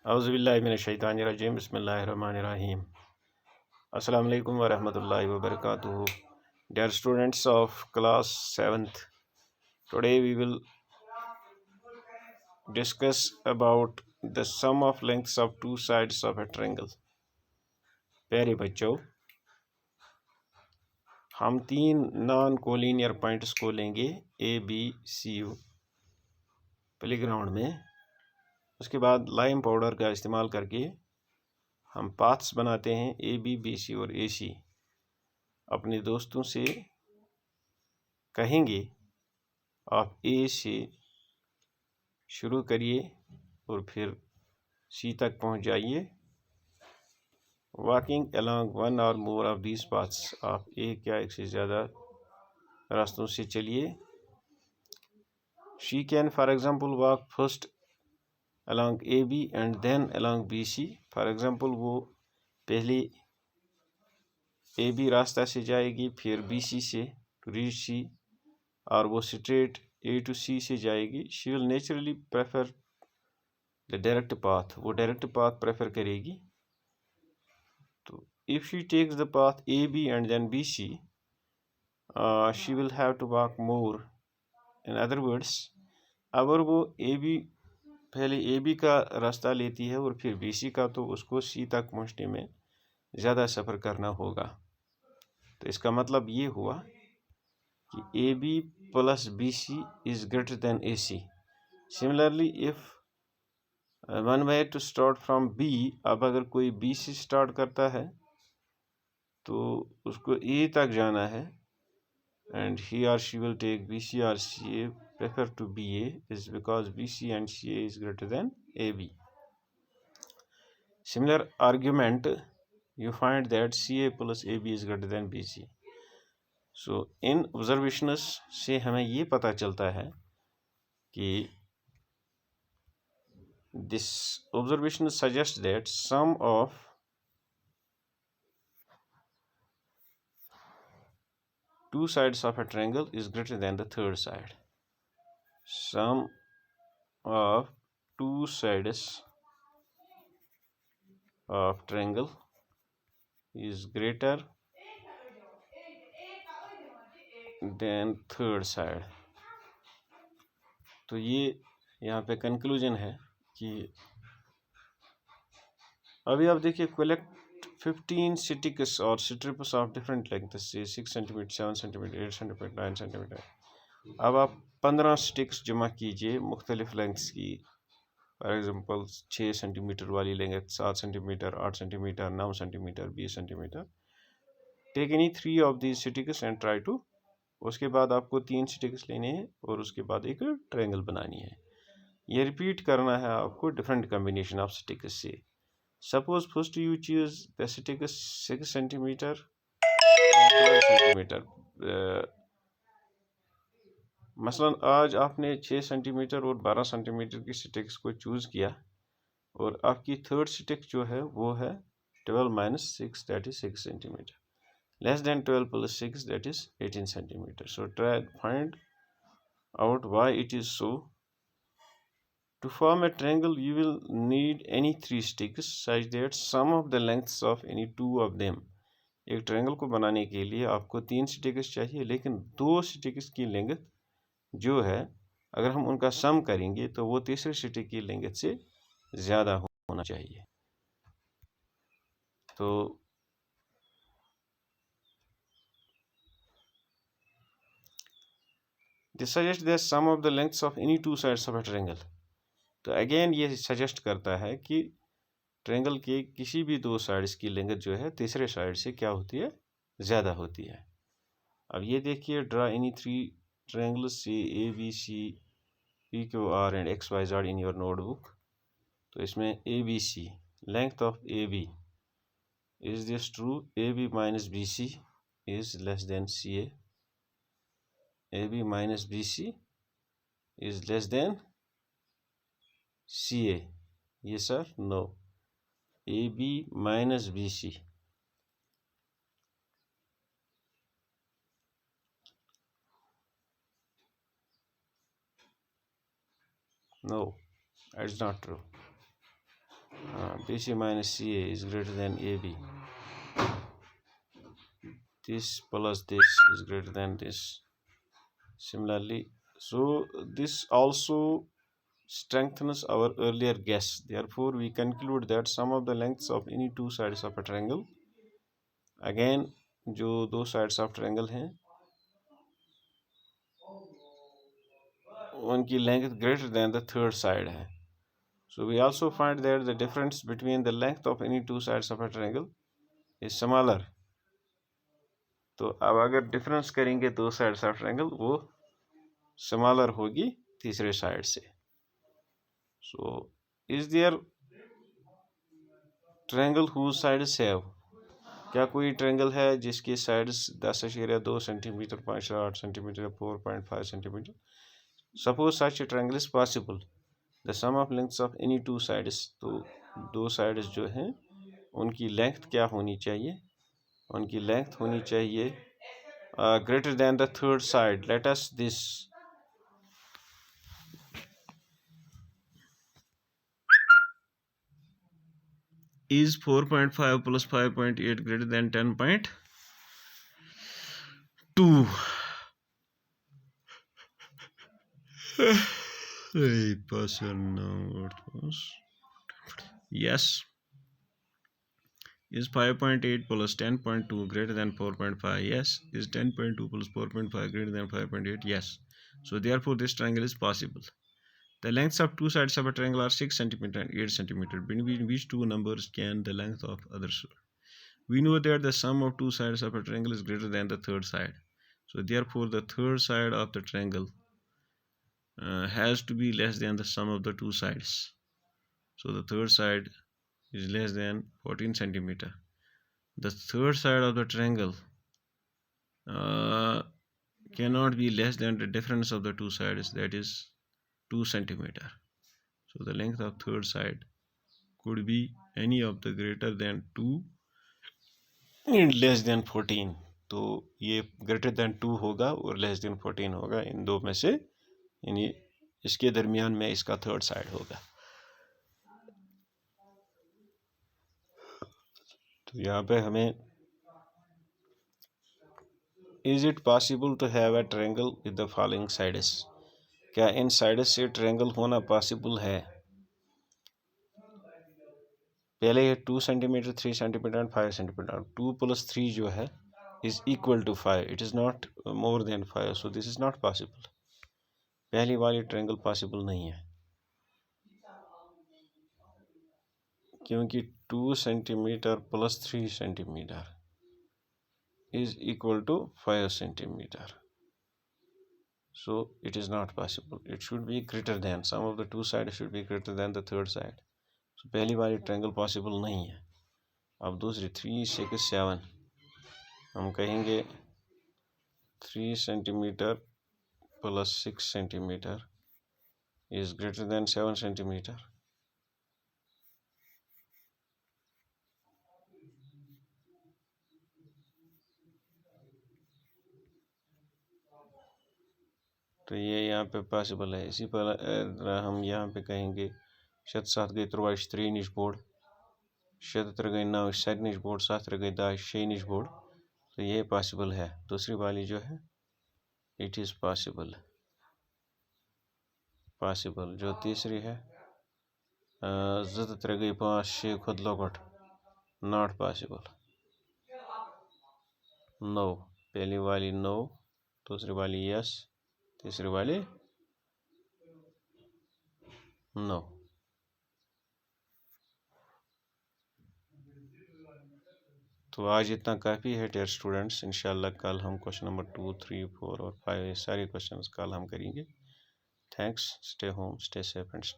औज़ुबिल्लाहि बिस्मिल्लाहिर्रहमानिर्रहीम। अस्सलामु अलैकुम वरहमतुल्लाहि वबरकातुहू। Dear students of class 7th, today we will discuss about the sum of lengths of two sides of a triangle. प्यारे बच्चों, हम तीन नॉन कोलिनियर पॉइंट्स को लेंगे ABCU प्लेग्राउंड में। उसके बाद लाइम पाउडर का इस्तेमाल करके हम पाथ्स बनाते हैं AB, BC और AC। अपने दोस्तों से कहेंगे आप A से शुरू करिए और फिर C तक पहुंच जाइए। वॉकिंग अलॉन्ग वन और मोर ऑफ दीज पाथ्स, आप एक या एक से ज़्यादा रास्तों से चलिए। She can for example walk first along AB and then along BC। For example वो पहले AB रास्ता से जाएगी, फिर BC से टू रीच C, और वो स्ट्रेट A to C से जाएगी। She will naturally prefer the direct path, वो डायरेक्ट पाथ प्रेफर करेगी। तो if she takes the path AB and then BC, she will have to walk more. In other words, अगर वो पहले AB का रास्ता लेती है और फिर BC का, तो उसको C तक पहुँचने में ज़्यादा सफ़र करना होगा। तो इसका मतलब ये हुआ कि AB plus BC is greater than AC. Similarly, if one were to start from B, अब अगर कोई B से स्टार्ट करता है तो उसको A तक जाना है, and he or she will take BC or CA, prefer to BA is because BC and CA is greater than AB. Similar argument, you find that CA plus AB is greater than BC. So in observations से हमें ये पता चलता है कि this observation suggests that sum of two sides of a triangle is greater than the third side. Sum of two sides of triangle is greater than third side. तो ये यहाँ पे कंक्लूजन है कि अभी आप देखिए, कलेक्ट 15 स्टिक्स और स्ट्रिप्स ऑफ डिफरेंट लेंथ से 6 सेंटीमीटर, 7 सेंटीमीटर, 8 सेंटीमीटर, 9 सेंटीमीटर। अब आप 15 स्टिक्स जमा कीजिए मुख्तलिफ लेंथ्स की। फॉर एग्जांपल 6 सेंटीमीटर वाली लेंगे, 7 centimetre, 8 centimetre, 9 centimetre, 20 centimetre. Take any 3 of these sticks and try to, उसके बाद आपको 3 स्टिक्स लेने हैं और उसके बाद एक ट्रायंगल बनानी है। ये रिपीट करना है आपको डिफरेंट कम्बिनेशन ऑफ स्टिक्स से। Suppose first you choose the sticks 6 centimetre, 12 centimetre. मसलन आज आपने 6 सेंटीमीटर और 12 सेंटीमीटर की स्टिक्स को चूज़ किया और आपकी थर्ड स्टिक जो है वो है 12 minus 6, that is 6 centimeter. Less than 12 plus 6, that is 18 centimeter. So try find out why it is so. To form a triangle, you will need any 3 sticks such that sum of the lengths of any 2 of them. एक triangle को बनाने के लिए आपको 3 sticks चाहिए, लेकिन 2 sticks की length जो है अगर हम उनका सम करेंगे तो वो तीसरे स्टिक की लेंथ से ज़्यादा होना चाहिए। तो this suggests the sum of the lengths of any two sides of a triangle. तो अगेन ये सजेस्ट करता है कि ट्रायंगल के किसी भी दो साइड्स की लेंथ जो है तीसरे साइड से क्या होती है, ज़्यादा होती है। अब ये देखिए, draw any 3 triangles ABC, PQR and XYZ in your notebook. तो इसमें ABC, length of AB, is this true? AB minus BC is less than CA. AB minus BC is less than CA. Yes or no? AB minus BC. No, it's not true. BC minus CA is greater than AB. This plus this is greater than this. Similarly, so this also strengthens our earlier guess. Therefore, we conclude that sum of the lengths of any two sides of a triangle, again जो दो sides of triangle हैं उनकी length greater than the third side है. So we also find that the difference between the length of any two sides of a triangle is smaller. तो अब अगर difference करेंगे दो साइड्स ऑफ ट्रायंगल वो smaller होगी तीसरे साइड से. So is there triangle whose sides have, क्या कोई ट्रायंगल है जिसके sides 10.2 centimetre, 5.8 centimetre, 4.5 centimetre. Suppose such a triangle is possible. The sum of lengths of any two sides, तो दो साइड्स जो हैं उनकी लेंथ क्या होनी चाहिए, उनकी लेंथ होनी चाहिए greater than the third side. Let us this is 4.5 plus 5.8 greater than 10.2. Yes. Is 5.8 plus 10.2 greater than 4.5? Yes. Is 10.2 plus 4.5 greater than 5.8? Yes. So therefore this triangle is possible. The lengths of two sides of a triangle are 6 centimeter and 8 centimeter. Between which two numbers can the length of other side? We know that the sum of two sides of a triangle is greater than the third side. So therefore the third side of the triangle has to be less than the sum of the two sides. So the third side is less than 14 centimeter. The third side of the triangle cannot be less than the difference of the two sides, that is 2 centimeter. So the length of third side could be any of the greater than 2 and less than 14. तो ये greater than 2 होगा और less than 14 होगा, इन दो में से, यानी इसके दरमियान में इसका थर्ड साइड होगा. तो यहाँ पे हमें is it possible to have a triangle with the following sides, क्या इन साइड्स से ट्रायंगल होना पॉसिबल है. पहले ये 2 सेंटीमीटर, 3 सेंटीमीटर एंड 5 सेंटीमीटर. 2 + 3 जो है is equal to 5. It is not more than 5. So this is not possible. पहली वाली ट्रायंगल पॉसिबल नहीं है क्योंकि 2 centimetre plus 3 centimetre is equal to 5 centimeter. So it is not possible. It should be greater than, sum of the two sides should be greater than the third side. So पहली वाली triangle possible नहीं है. अब दूसरी 3, 6, 7 हम कहेंगे 3 centimetre plus 6 centimetre is greater than 7 centimeter. तो ये यहाँ पे पॉसिबल है. इसी पर हम यहाँ पे कहेंगे 7 गई 3 बोर्ड, 7 गई 9 7 बोर्ड, 7 गई 10 6 बोर्ड. तो ये पॉसिबल है. दूसरी वाली जो है इट इज़ पॉसिबल. जो तीसरी है 3 गई 5 6 खुद लोगट, नॉट पॉसिबल. 9, पहली वाली 9, दूसरी वाली यस, तीसरी वाली 9. तो आज इतना काफ़ी है डियर स्टूडेंट्स. इंशाल्लाह कल हम क्वेश्चन नंबर 2, 3, 4 और 5 ये सारे क्वेश्चंस कल हम करेंगे. Thanks. Stay home, stay safe and stay